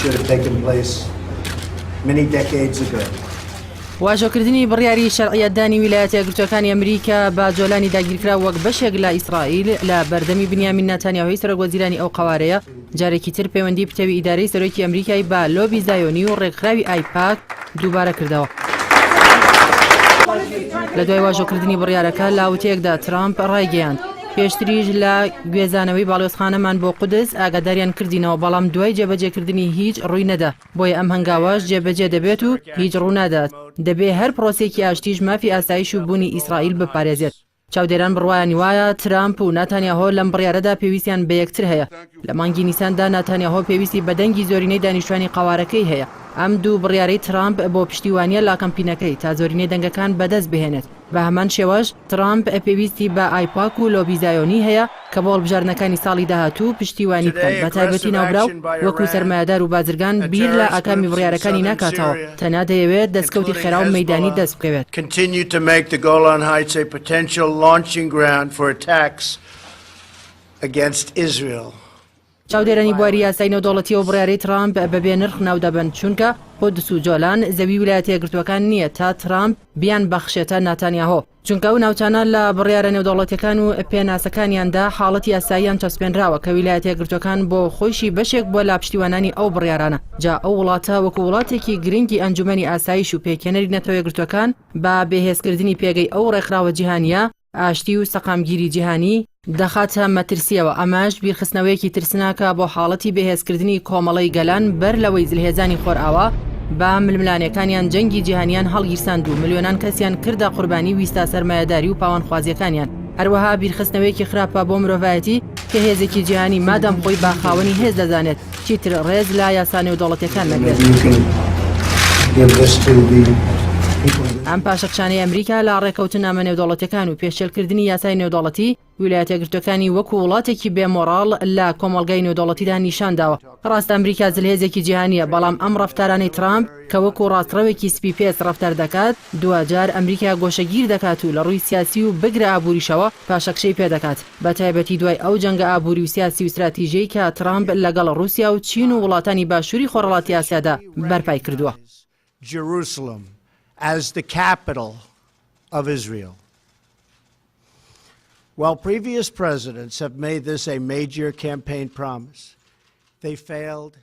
should have taken place many decades ago. واژۆکردنی بڕیاری شەرعیەتدانی ویلایەتە یەکگرتووەکانی ئەمریکا بە جۆلانی داگیرکرا وەک بەشێک لە ئیسرائیل لە بەردەمی بنیامین نەتانیاهوی سەرۆکوەزیرانی ئەو قەوارەیە جارێکی تر پەیوەندی پتەوی ئیدارەی سەرۆکی ئەمریکای بە لۆبی زایۆنی و ڕێکخراوی ئایپاک دووبارە کردەوە. لە دوای واژۆکردنی بڕیارەکە لاوتەیەکدا ترامپ ڕایگەیاند پێشتریش لە گوێزانەوەی باڵێۆزخانەمان بۆ قودس ئاگاداریان کردینەوە بەڵام دوای جێبەجێکردنی هیچ ڕووی نەدا بۆیە ئەم هەنگاوەش جێبەجێ دەبێت و هیچ ڕوو نادات دەبێ هەر پرۆسێکی ئاشتیش مافی ئاسایش و بوونی ئیسرائیل بپارێزێت. چاودێران بڕوایانی وایە ترامپ و ناتانیاهۆ لەم بڕیارەدا پێویستیان بە یەکتر هەیە. لە مانگی نیساندا ناتانیاهۆ پێویستی بە دەنگی زۆرینەی دانیشتوانی قەوارەکەی هەیە. ئەم دوو بڕیارەی ترامپ بۆ پشتیوانیە لا کەمپینەکەی تا زۆرینەی دەنگەکان بەدەست بهێنێت. بە هەمان شێوەش ترامپ پێویستی بە ئایپاک و لۆبی زایۆنی هەیە کە بۆ هەڵبژاردنەکانی ساڵی داهاتوو پشتیوانی بکەن بە تایبەتی ناوبراو وەکو سەرمایەدار و بازرگان بیر لە ئاکامی بڕیارەکانی ناکاتەوە تەنها دەیەوێت دەستکەوتی خێرا و مەیدانی دەست بکەوێت. چاودێرانی بواری یاسای نێودەوڵەتی و بڕیارەی ترامپ بەبێ نرخ ناودەبن چونکە قودس و جۆلان زەوی ویلایەتە یەکگرتووەکان نییە تا ترامپ بیان بەخشێتە ناتانیاهۆ چونکە ئەو ناوچانە لە بڕیارە نێودەوڵەتیەکان و پێناسەکانیاندا حاڵەتی یاساییان چەسپێنراوە کە ویلایەتە یەکگرتووەکان بۆ خۆشی بەشێک بۆ لا پشتیوانانی ئەو بڕیارانە. جا ئەو وڵاتە وەکو وڵاتێکی گرنگی ئەنجومەنی ئاسایش و پێکێنەری نەتەوە یەکگرتووەکان بە بەهێزکردنی پێگەی ئەو ڕێکخراوە جیهانیە ئاشتی و سەقامگیری جیهانی دەخاتە مەترسیەوە. ئەماش بیرخستنەوەیەکی ترسناکە بۆ حاڵەتی بەهێزکردنی کۆمەڵەی گەلان بەر لەوەی زلهێزانی خۆرئاوا با ململانەکانیان جەنگی جیهانیان هەڵگیرساند و ملیۆنان کەسیان کردە قوربانی ویستا سەرمایەداری و پاوانخوازیەکانیان. هەروەها بیرخستنەوەیەکی خراپە بۆ مرۆڤایەتی کە هێزێکی جیهانی مادام خۆی باخاوەنی هێز دەزانێت چیتر ڕێز لا یاسا نێودەوڵەتیەکان نەگرێت. ئەم پاشەکشانەی ئەمریکا لە ڕێکەوتن ئامە نێودەوڵەتیەکان و پێشێلکردنی یاسای نێودەوڵەتی ویلایەتە یەکگرتووەکانی وەکو وڵاتێکی بێمۆڕاڵ لە کۆمەڵگەی نێودەوڵەتیدا نیشانداوە. ڕاست ئەمریکا جلهێزێکی جیهانیە بەڵام ئەم ڕەفتارانەی ترامپ کە وەکو ڕاستڕەوێکی سپی پێس ڕەفتار دەکات دوجار ئەمریکا گۆشەگیر دەکات و لە ڕووی سیاسی و بگرە ئابووریشەوە پاشەکشەی پێدەکات بە تایبەتی دوای ئەو جەنگە ئابووری و سیاسی و استراتیژیەی کە ترامپ لەگەڵ رووسیا و چین و وڵاتانی باشووری خۆرهەڵاتی ئاسیادا بەرپای کردووە. As the capital of Israel. While previous presidents have made this a major campaign promise, they failed